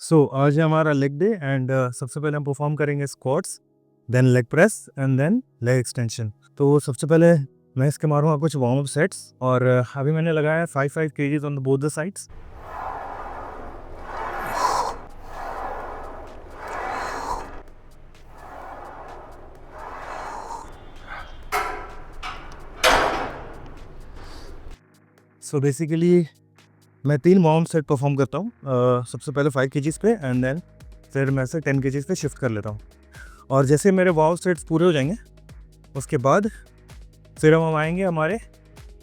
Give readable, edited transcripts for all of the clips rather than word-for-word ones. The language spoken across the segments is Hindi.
आज है हमारा लेग डे एंड सबसे पहले हम परफॉर्म करेंगे squats, then leg press and then leg extension. तो सबसे पहले मैं इसके मारूंगा कुछ वार्म अप सेट्स और अभी मैंने लगाया है 5 kgs on both the sides. Basically मैं 3 वार्म सेट परफॉर्म करता हूँ। सबसे पहले 5 kgs पे एंड देन फिर मैं से 10 kgs पे शिफ्ट कर लेता हूँ। और जैसे मेरे वार्म सेट्स पूरे हो जाएंगे उसके बाद फिर हम आएंगे हमारे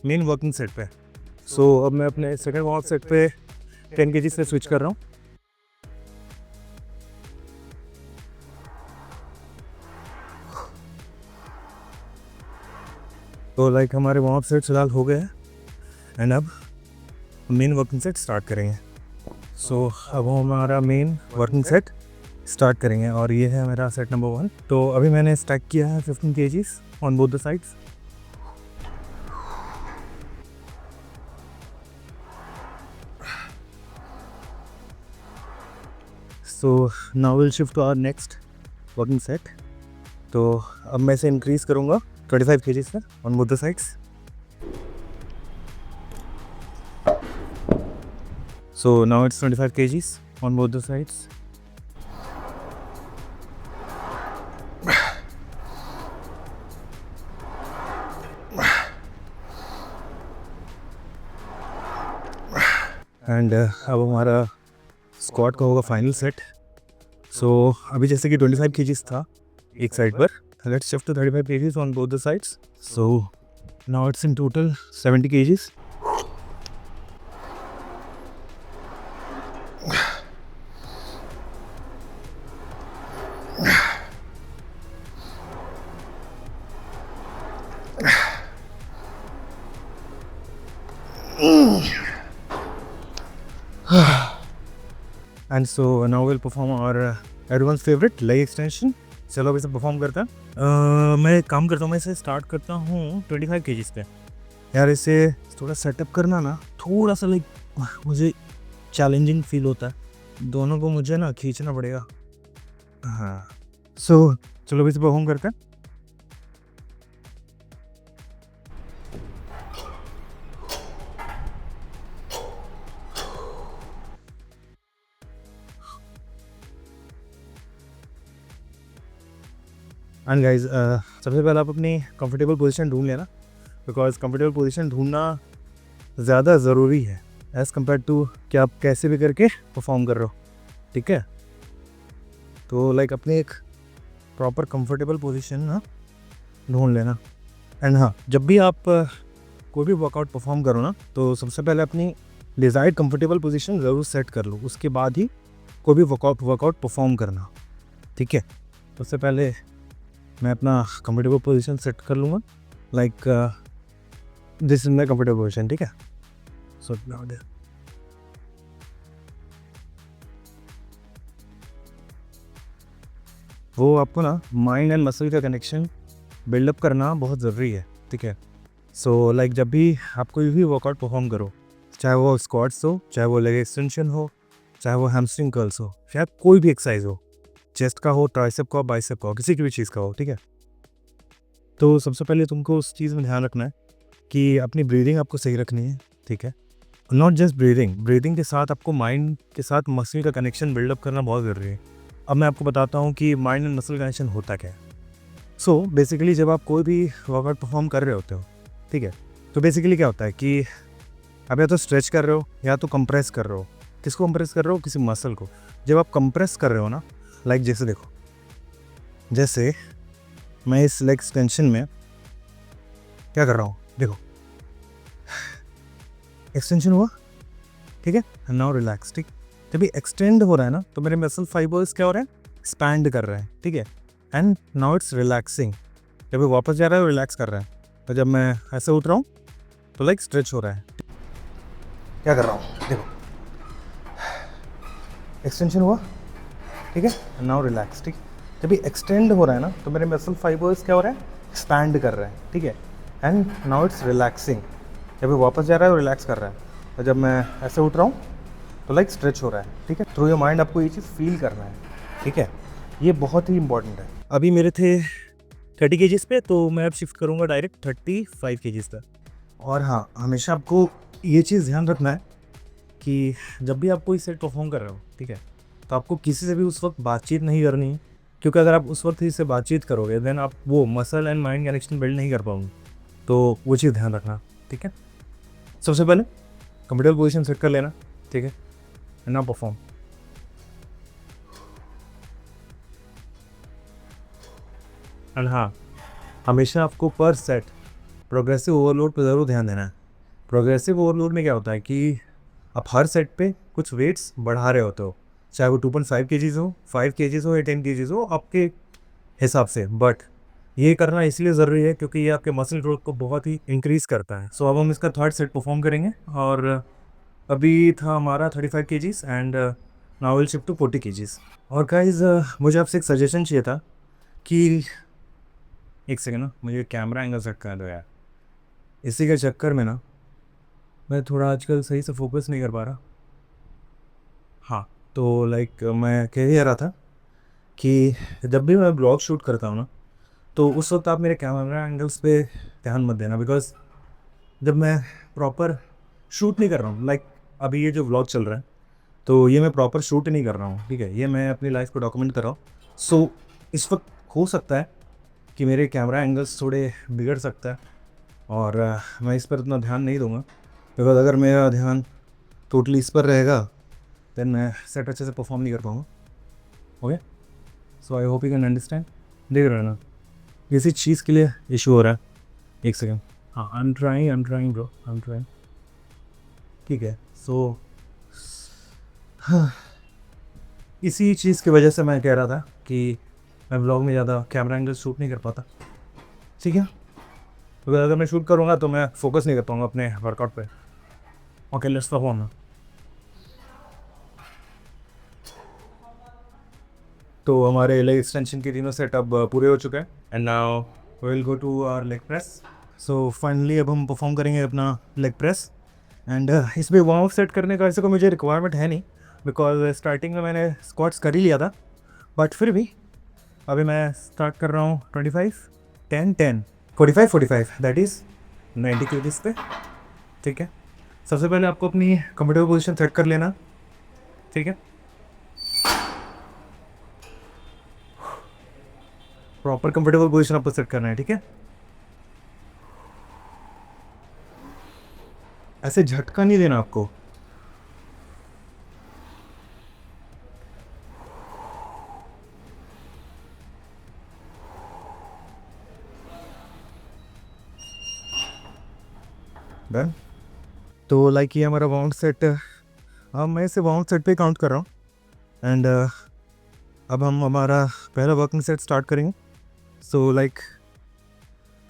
मेन वर्किंग सेट पे। अब मैं अपने सेकंड वार्म सेट पे 10 kgs से स्विच कर रहा हूँ। तो हमारे वार्म अप सेट फिलहाल हो गए हैं एंड अब मेन वर्किंग सेट स्टार्ट करेंगे। अब हम हमारा मेन वर्किंग सेट स्टार्ट करेंगे और ये है मेरा सेट नंबर 1। तो अभी मैंने स्टैक किया है 15 kgs on both the sides. Now will shift to our next working set. तो अब मैं इसे इंक्रीज करूँगा 25 kgs पे on both the sides. Now it's 25 kgs on both the sides. And अब हमारा स्क्वाट का होगा फाइनल सेट। अभी जैसे कि 25 kgs था एक साइड पर, let's shift to 35 kgs on both the sides. Now it's in total 70 kgs. And now we'll perform our everyone's favorite leg extension. चलो अब इसे परफॉर्म करते हैं। मैं एक काम करता हूँ, मैं इसे स्टार्ट करता हूँ 25 kgs पे। यार इसे थोड़ा सेटअप करना ना थोड़ा सा मुझे चैलेंजिंग फील होता है। दोनों को मुझे ना खींचना पड़ेगा। हाँ चलो अब इसे परफॉर्म करते हैं। एंड गाइज सबसे पहले आप अपनी कंफर्टेबल पोजीशन ढूंढ लेना, बिकॉज कंफर्टेबल पोजीशन ढूंढना ज़्यादा ज़रूरी है एज़ कम्पेयर टू कि आप कैसे भी करके परफॉर्म कर रहे हो। ठीक है, तो अपनी एक प्रॉपर कंफर्टेबल पोजीशन ना ढूंढ लेना। एंड हाँ, जब भी आप कोई भी वर्कआउट परफॉर्म करो ना, तो सबसे पहले अपनी डिज़ायर्ड कंफर्टेबल पोजीशन ज़रूर सेट कर लो, उसके बाद ही कोई भी वर्कआउट परफॉर्म करना। ठीक है, सबसे पहले मैं अपना कंफर्टेबल पोजीशन सेट कर लूँगा। This is my comfortable position. ठीक है, वो आपको ना माइंड एंड मसल का कनेक्शन बिल्डअप करना बहुत ज़रूरी है। ठीक है, जब भी आप कोई भी वर्कआउट परफॉर्म करो, चाहे वो स्क्वाट्स हो, चाहे वो लेग एक्सटेंशन हो, चाहे वो हैमस्ट्रिंग कर्ल्स हो, चाहे कोई भी एक्सरसाइज हो, चेस्ट का हो, ट्राइसेप का हो, बाइसेप का हो, किसी की भी चीज़ का हो। ठीक है, तो सबसे पहले तुमको उस चीज़ में ध्यान रखना है कि अपनी ब्रीदिंग आपको सही रखनी है। ठीक है, नॉट जस्ट ब्रीदिंग के साथ आपको माइंड के साथ मसल का कनेक्शन बिल्डअप करना बहुत ज़रूरी है। अब मैं आपको बताता हूँ कि माइंड एंड मसल कनेक्शन होता क्या है। बेसिकली जब आप कोई भी वर्कआउट परफॉर्म कर रहे होते हो, ठीक है, तो बेसिकली क्या होता है कि आप या तो स्ट्रेच कर रहे हो या तो कंप्रेस कर रहे हो। किसको कंप्रेस कर रहे हो? किसी मसल को। जब आप कंप्रेस कर रहे हो ना, जैसे देखो, जैसे मैं इस लेग एक्सटेंशन में क्या कर रहा हूँ, देखो एक्सटेंशन हुआ। ठीक है, नाउ रिलैक्स। ठीक, जब ये एक्सटेंड हो रहा है ना, तो मेरे मसल फाइबर्स क्या हो रहे हैं? एक्सपैंड कर रहे हैं। ठीक है, एंड नाउ इट्स रिलैक्सिंग। जब ये वापस जा रहा है, रिलैक्स कर रहा है। तो जब मैं ऐसे उठ रहा हूँ तो स्ट्रेच हो रहा है। क्या कर रहा हूँ, देखो एक्सटेंशन हुआ। ठीक है, नाउ रिलैक्स। ठीक, जब ये एक्सटेंड हो रहा है ना, तो मेरे मसल फाइबर्स क्या हो रहे हैं? एक्सपैंड कर रहे हैं। ठीक है, एंड नाउ इट्स रिलैक्सिंग। जब ये वापस जा रहा है, रिलैक्स कर रहा है। तो जब मैं ऐसे उठ रहा हूँ तो लाइक स्ट्रेच हो रहा है, ठीक है, थ्रू योर माइंड आपको ये चीज़ फील करना है, ठीक है, ये बहुत ही इंपॉर्टेंट है। अभी मेरे थे 30 केजीज़ पे, तो मैं अब शिफ्ट करूँगा डायरेक्ट 35 केजीज़ तक। और हाँ, हमेशा आपको ये चीज़ ध्यान रखना है कि जब भी आप कोई सेट परफॉर्म कर रहे हो, ठीक है, तो आपको किसी से भी उस वक्त बातचीत नहीं करनी है, क्योंकि अगर आप उस वक्त किसी से बातचीत करोगे देन आप वो muscle and mind connection build नहीं कर पाओगे। तो वो चीज़ ध्यान रखना, ठीक है। सबसे पहले कंफर्टेबल पोजीशन सेट कर लेना, ठीक है, एंड नाउ परफॉर्म। एंड हाँ, हमेशा आपको पर सेट प्रोग्रेसिव ओवरलोड पर ज़रूर ध्यान देना है। प्रोग्रेसिव ओवरलोड में क्या होता है कि आप हर सेट पे कुछ वेट्स बढ़ा रहे होते हो, चाहे वो 2.5 केजीज़ हो, 5 केजीज़ हो या 10 केजीज़ हो, आपके हिसाब से। बट ये करना इसलिए ज़रूरी है क्योंकि ये आपके मसल ग्रोथ को बहुत ही इंक्रीज़ करता है। सो अब हम इसका थर्ड सेट परफॉर्म करेंगे, और अभी था हमारा 35 KGs and now will shift to 40 KGs. और गाइज़ मुझे आपसे एक सजेशन चाहिए था कि एक सेकंड ना, मुझे कैमरा एंगल सेट कर दो यार। इसी के चक्कर में ना मैं थोड़ा आजकल सही से फोकस नहीं कर पा रहा। हाँ, तो लाइक मैं कह ही रहा था कि जब भी मैं ब्लॉग शूट करता हूँ ना, तो उस वक्त आप मेरे कैमरा एंगल्स पे ध्यान मत देना, बिकॉज जब मैं प्रॉपर शूट नहीं कर रहा हूँ, लाइक अभी ये जो व्लॉग चल रहा है, तो ये मैं प्रॉपर शूट नहीं कर रहा हूँ, ठीक है, ये मैं अपनी लाइफ को डॉक्यूमेंट कर रहा हूँ। सो इस वक्त हो सकता है कि मेरे कैमरा एंगल्स थोड़े बिगड़ सकता है, और मैं इस पर इतना ध्यान नहीं दूंगा, बिकॉज अगर मेरा ध्यान टोटली इस पर रहेगा देन मैं सेट अच्छे से परफॉर्म नहीं कर पाऊँगा। Okay, so I hope you can understand. देख रहे हो ना किसी चीज़ के लिए इशू हो रहा है। एक सेकेंड, हाँ, I am trying bro, I am trying, ठीक है। सो इसी चीज़ की वजह से मैं कह रहा था कि मैं ब्लॉग में ज़्यादा कैमरा एंगल शूट नहीं कर पाता, ठीक है, तो अगर मैं शूट करूँगा तो मैं फोकस नहीं कर पाऊँगा अपने वर्कआउट पे। ओके, लेट्स परफॉर्म ना। तो हमारे लेग एक्सटेंशन के तीनों सेट अब पूरे हो चुके हैं, and now we will go to our leg press. So finally अब हम परफॉर्म करेंगे अपना लेग प्रेस, एंड इसमें वार्म अप सेट करने का ऐसे को मुझे रिक्वायरमेंट है नहीं, बिकॉज स्टार्टिंग में मैंने स्क्वाट्स कर ही लिया था, बट फिर भी अभी मैं स्टार्ट कर रहा हूँ 25 10 10 45 दैट इज़ 90 केजीज पे, ठीक है। सबसे पहले आपको अपनी कंफर्टेबल पोजीशन सेट कर लेना, ठीक है, प्रॉपर कंफर्टेबल पोजीशन आपको सेट करना है, ठीक है। ऐसे झटका नहीं देना आपको। डन। तो लाइक ये हमारा बाउंड सेट, अब मैं इसे बाउंड सेट पे काउंट कर रहा हूँ, एंड अब हम हमारा पहला वर्किंग सेट स्टार्ट करेंगे। So like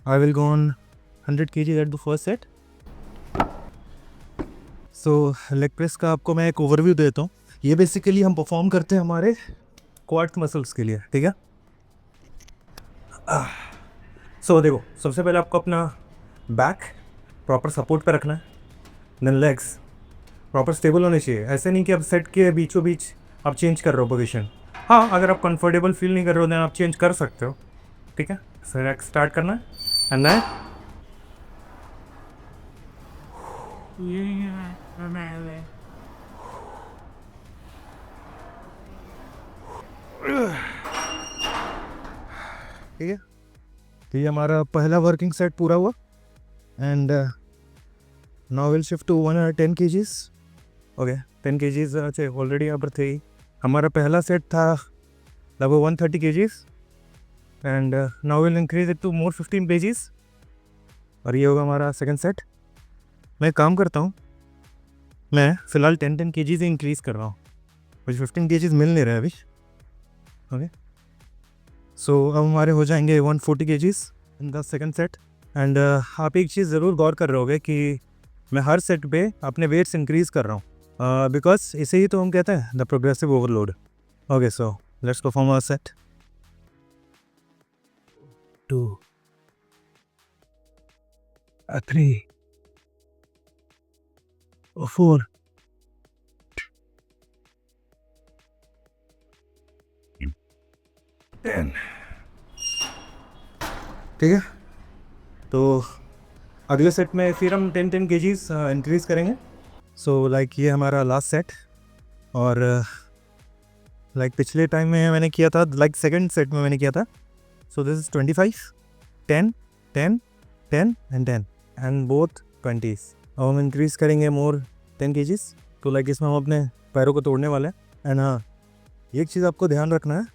I will go on 100 kg at the first set. So leg press का आपको मैं एक ओवरव्यू देता हूँ। ये बेसिकली हम परफॉर्म करते हैं हमारे क्वाड्स मसल्स के लिए, ठीक है। सो देखो, सबसे पहले आपको अपना बैक प्रॉपर सपोर्ट पे रखना है, देन लेग्स प्रॉपर स्टेबल होने चाहिए। ऐसे नहीं कि अब सेट के बीचों बीच आप चेंज कर रहे हो पोजीशन। हाँ, अगर आप कंफर्टेबल फील नहीं कर रहे हो देन आप चेंज कर सकते हो, ठीक है। सर स्टार्ट करना है, एंड देन ठीक है। तो ये हमारा पहला वर्किंग सेट पूरा हुआ, and now will shift to 110 KGs. Okay, 10 KGs अच्छे ऑलरेडी यहाँ पर थे ही। हमारा पहला सेट था लगभग 130 KGs, and now will increase it to more 15 KGs, और ये होगा हमारा सेकंड सेट। मैं काम करता हूँ, मैं फ़िलहाल 10 केजीज ही इंक्रीज़ कर रहा हूँ, मुझे 15 केजीज मिल नहीं रहे अभी। ओके, सो अब हमारे हो जाएंगे 140 KGs in the second set. And आप एक चीज़ ज़रूर गौर कर रहे होगे कि मैं हर सेट पे अपने वेट्स इंक्रीज़ कर रहा हूँ, बिकॉज इसे ही तो हम कहते हैं the progressive overload. Okay, so let's perform our set. 2 3 4 10। ठीक है, तो अगले सेट में फिर हम 10 केजीज इंक्रीज़ करेंगे। सो लाइक ये हमारा लास्ट सेट, और लाइक पिछले टाइम में मैंने किया था, लाइक सेकंड सेट में मैंने किया था। So this is 25, 10, 10, 10 and 10 and both 20s। अब हम इंक्रीज़ करेंगे मोर 10 केजीज। तो लाइक इसमें हम अपने पैरों को तोड़ने वाले हैं। एंड हाँ, एक चीज़ आपको ध्यान रखना है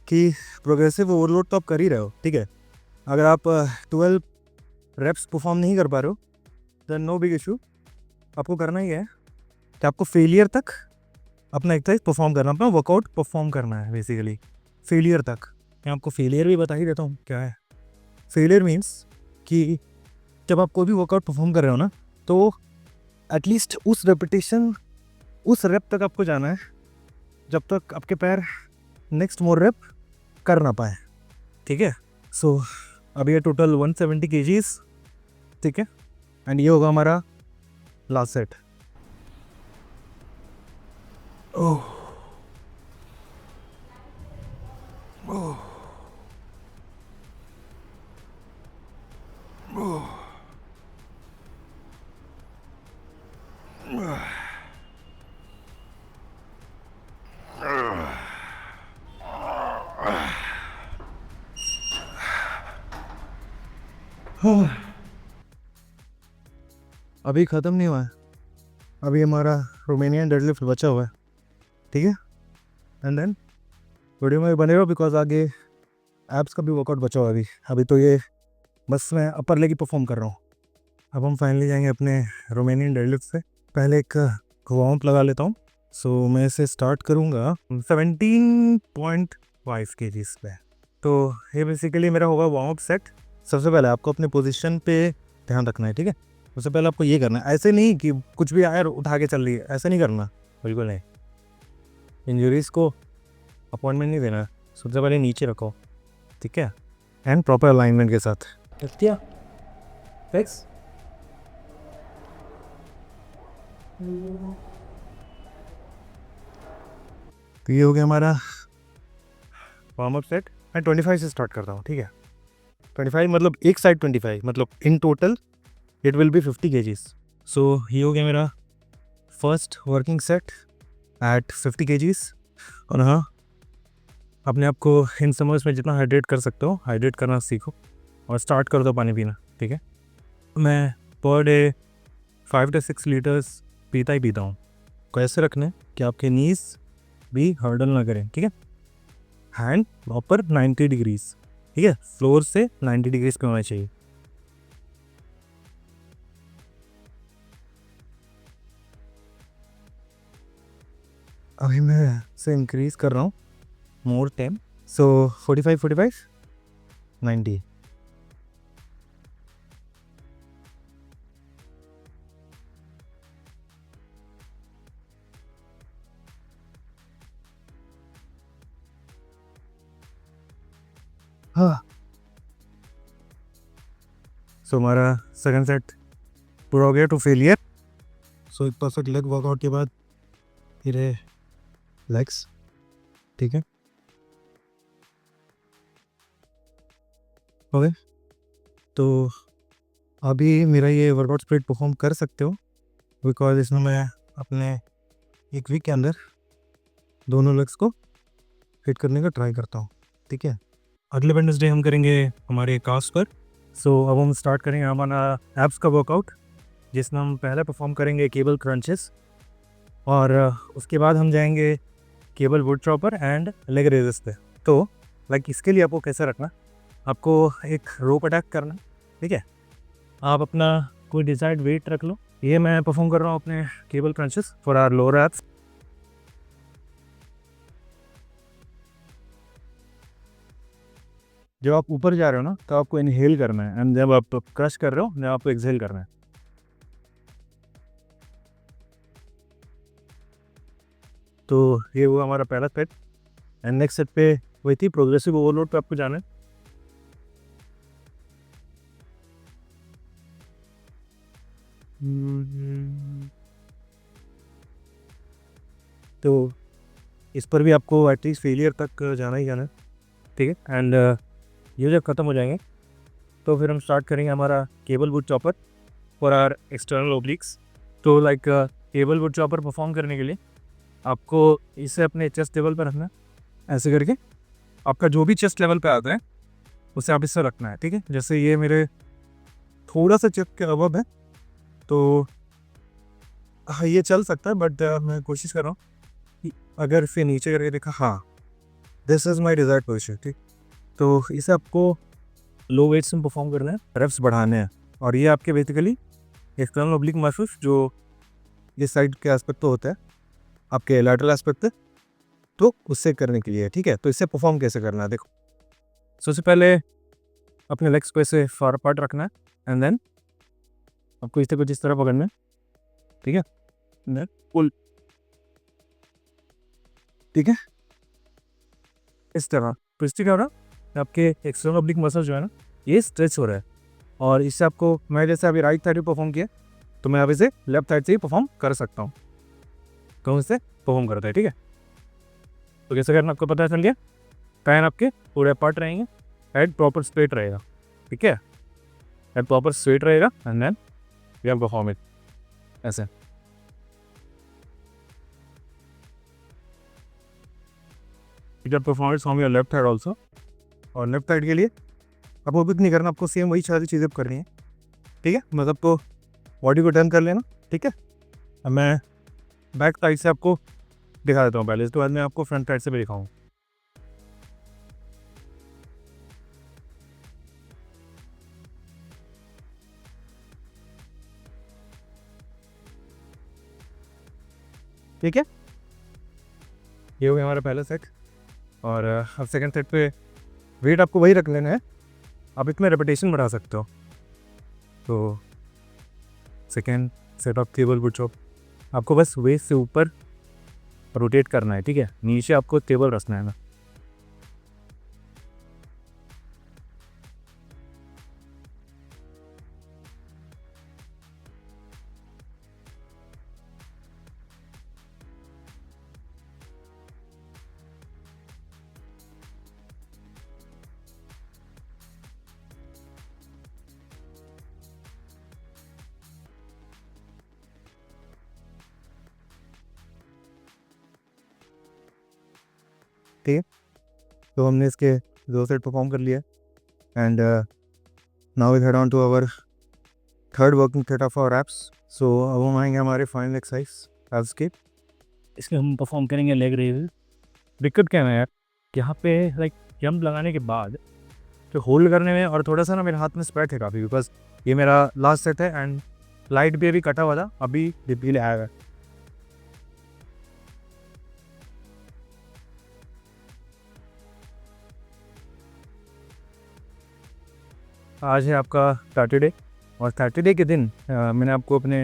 कि प्रोग्रेसिव ओवरलोड तो आप कर ही रहे हो, ठीक है। अगर आप 12 रेप्स परफॉर्म नहीं कर पा रहे हो, देन नो बिग इशू। आपको करना ही है कि आपको फेलियर तक अपना एक्सरसाइज परफॉर्म करना, अपना वर्कआउट परफॉर्म करना है बेसिकली, फेलियर तक। मैं आपको फेलियर भी बता ही देता हूँ क्या है। फेलियर मीन्स कि जब आप कोई भी वर्कआउट परफॉर्म कर रहे हो ना, तो एटलीस्ट उस रेपिटेशन, उस रेप तक आपको जाना है जब तक आपके पैर नेक्स्ट मोर रेप कर ना पाए, ठीक है। सो अभी ये टोटल 170 केजीज, ठीक है। एंड ये होगा हमारा लास्ट सेट। ओह ओह अभी ख़त्म नहीं हुआ है, अभी हमारा रोमेनियन डेडलिफ्ट बचा हुआ है, ठीक है। एंड देन वीडियो में बने रहो, बिकॉज आगे एब्स का भी वर्कआउट बचा हुआ है। अभी तो ये बस मैं अपर लेग ही परफॉर्म कर रहा हूँ। अब हम फाइनली जाएंगे अपने रोमेनियन डेडलिफ्ट से। पहले एक वार्म अप लगा लेता हूँ। सो मैं इसे स्टार्ट करूँगा 17.5 केजीज पे। तो ये बेसिकली मेरा होगा वार्म अप सेट। सबसे पहले आपको अपने पोजीशन पे ध्यान रखना है, ठीक है। सबसे पहले आपको ये करना है, ऐसे नहीं कि कुछ भी आया उठा के चल रही है, ऐसे नहीं करना, बिल्कुल नहीं। इंजरीज को अपॉइंटमेंट नहीं देना है। सबसे पहले नीचे रखो, ठीक है, एंड प्रॉपर अलाइनमेंट के साथ। फिक्स। तो ये हो गया हमारा वार्म अप सेट। मैं 25 से स्टार्ट करता हूँ, ठीक है। 25 मतलब एक साइड 25, मतलब in total it will be 50 KGs. So ये हो गया मेरा first working set at 50 KGs. और हाँ, अपने आप को इन समर्स में जितना हाइड्रेट कर सकते हो हाइड्रेट करना सीखो, और स्टार्ट कर दो पानी पीना, ठीक है। मैं पर डे 5 to 6 लीटर्स पीता ही पीता हूँ। कैसे रखने कि आपके नीज भी हर्डल ना करें, ठीक है। हैंड प्रॉपर 90 डिग्रीज, ठीक है, फ्लोर से 90 डिग्रीज पे होना चाहिए। अभी मैं से इंक्रीज कर रहा हूँ मोर टाइम। सो 45, 45, 90। हाँ, सो हमारा सेकंड सेट पूरा हो गया टू फेलियर। सो एक परफेक्ट लेग वर्कआउट के बाद फिर लेग्स, ठीक है। ओके, तो अभी मेरा ये वर्कआउट स्प्लिट परफॉर्म कर सकते हो, बिकॉज इसमें मैं अपने एक वीक के अंदर दोनों लेग्स को हिट करने का ट्राई करता हूँ, ठीक है। अगले वेडनेसडे हम करेंगे हमारे कास्ट पर। सो अब हम स्टार्ट करेंगे हमारा एब्स का वर्कआउट, जिसमें हम पहले परफॉर्म करेंगे केबल क्रंचेस, और उसके बाद हम जाएंगे cable wood chopper and leg raises पे। तो लाइक इसके लिए आपको कैसा रखना, आपको एक रोप अटैक करना, ठीक है। आप अपना कोई डिसाइड वेट रख लो। ये मैं परफॉर्म कर रहा हूँ अपने cable crunches for our lower abs. जब आप ऊपर जा रहे हो ना, तो आपको इनहेल करना है, एंड जब आप क्रश कर रहे हो जब आपको एक्सहेल करना है। तो ये हुआ हमारा पहला सेट। एंड नेक्स्ट सेट पे वही थी, प्रोग्रेसिव ओवरलोड पे आपको जाना है। तो इस पर भी आपको एटलीस्ट फेलियर तक जाना ही जाना है। ठीक है। एंड ये जब ख़त्म हो जाएंगे तो फिर हम स्टार्ट करेंगे हमारा cable wood chopper for our external obliques. तो like cable wood chopper perform करने के लिए आपको इसे अपने चेस्ट लेवल पर रखना है, ऐसे करके आपका जो भी चेस्ट लेवल पे आता है उसे आप इससे रखना है, ठीक है। जैसे ये मेरे थोड़ा सा चेस्ट के अबव है तो हाँ ये चल सकता है, बट मैं कोशिश कर रहा हूँ कि अगर फिर नीचे करके देखा, हाँ this is my desired position, ठीक। तो इसे आपको लो वेट्स में परफॉर्म करना है, रेप्स बढ़ाने हैं। और ये आपके बेसिकली एक्सटर्नल ओब्लिक मसल्स जो इस साइड के एस्पेक्ट तो होता है, आपके लैटरल एस्पेक्ट पे, तो उससे करने के लिए, ठीक है। तो इससे परफॉर्म कैसे करना है देखो। सबसे पहले अपने लेग्स को ऐसे फार अपार्ट रखना है एंड देन आपको इसे कुछ इस तरह पकड़ना है, ठीक है। देन पुल, ठीक है, इस तरह। तो इससे क्या हो रहा है, आपके एक्सटर्नल ओब्लिक मसल जो है ना ये स्ट्रेच हो रहा है। और इससे आपको, मैं जैसे अभी राइट साइड पे परफॉर्म किया तो मैं अब इसे लेफ्ट साइड से ही परफॉर्म कर सकता हूँ। कौन से परफॉर्म करता है, ठीक है। तो कैसे करना आपको पता चल गया। पैन आपके पूरे अपार्ट रहेंगे, हेड प्रॉपर स्ट्रेट रहेगा, ठीक है। हेड प्रॉपर स्ट्रेट रहेगा and then we have perform it ऐसे। Performance from your left side also. और लेफ्ट साइड के लिए आपको कुछ नहीं करना, आपको सेम वही सारी चीज़ें करनी है, ठीक है। मतलब तो बॉडी को टर्न कर लेना, ठीक है। अब मैं बैक साइड से आपको दिखा देता हूँ पहले, इसके बाद मैं आपको फ्रंट साइड से भी दिखाऊँ। ठीक है, ये हो गया हमारा पहला सेट। और अब सेकंड सेट पे वेट आपको वही रख लेना है, आप इसमें रेपिटेशन बढ़ा सकते हो। तो second set of cable would chop आपको बस वेस्ट से ऊपर रोटेट करना है, ठीक है। नीचे आपको टेबल रखना है ना। ठीक है, तो हमने इसके 2 सेट परफॉर्म कर लिया and now we head on to our third working set of our abs. So अब हम आएंगे हमारे फाइनल एक्सरसाइज एप्स के। इसके हम परफॉर्म करेंगे लेग रेज। दिक्कत क्या है यार, यहाँ पे लाइक जंप लगाने के बाद तो होल्ड करने में और थोड़ा सा ना मेरे हाथ में स्वेट है काफ़ी, बिकॉज ये मेरा लास्ट सेट है एंड लाइट भी अभी कटा हुआ था, अभी रिपील आया है। आज है आपका सैटरडे और सैटरडे के दिन मैंने आपको अपने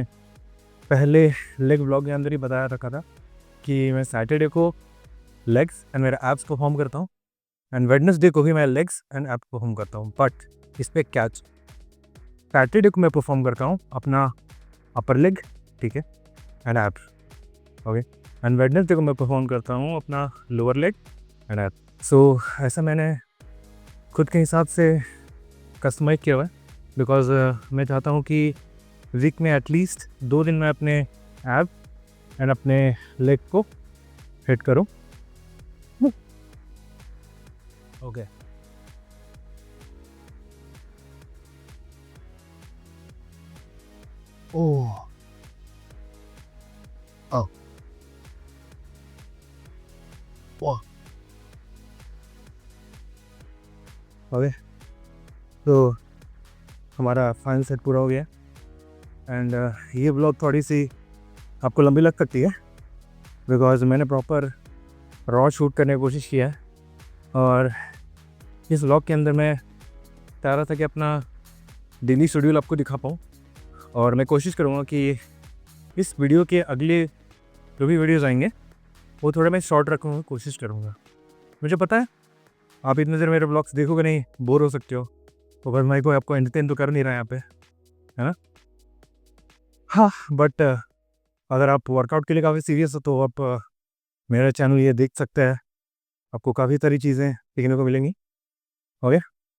पहले लेग व्लॉग के अंदर ही बताया रखा था कि मैं सैटरडे को लेग्स एंड मेरा एप्स परफॉर्म करता हूँ एंड वेडनेसडे को भी मैं लेग्स एंड एप्स परफॉर्म करता हूँ। बट इस पर कैच, सैटरडे को मैं परफॉर्म करता हूँ अपना अपर लेग, ठीक है, and apps, okay. And Wednesday को मैं परफॉर्म करता हूँ अपना लोअर लेग एंड एप्स। सो ऐसा मैंने खुद के हिसाब से कस्टमाइज किया हुआ है, बिकॉज मैं चाहता हूँ कि वीक में एटलीस्ट 2 दिन मैं अपने एप एंड अपने लेग को हिट करूँ, ओके। ओह ओह वाह, ओके। तो हमारा फाइनल सेट पूरा हो गया एंड ये ब्लॉग थोड़ी सी आपको लंबी लग सकती है, बिकॉज मैंने प्रॉपर रॉ शूट करने की कोशिश किया है। और इस व्लॉग के अंदर मैं चाह रहा था कि अपना डेली शेड्यूल आपको दिखा पाऊँ, और मैं कोशिश करूँगा कि इस वीडियो के अगले जो भी वीडियोज़ आएंगे वो थोड़ा मैं शॉर्ट रखूँगा, कोशिश करूँगा। मुझे पता है आप इतने देर मेरे ब्लॉग्स देखोगे नहीं, बोर हो सकते हो, तो पर मैं कोई आपको एंटरटेन तो कर नहीं रहा यहाँ पे, है ना। हाँ, बट अगर आप वर्कआउट के लिए काफ़ी सीरियस हो तो आप मेरा चैनल ये देख सकते हैं, आपको काफ़ी सारी चीज़ें सीखने को मिलेंगी। ओके।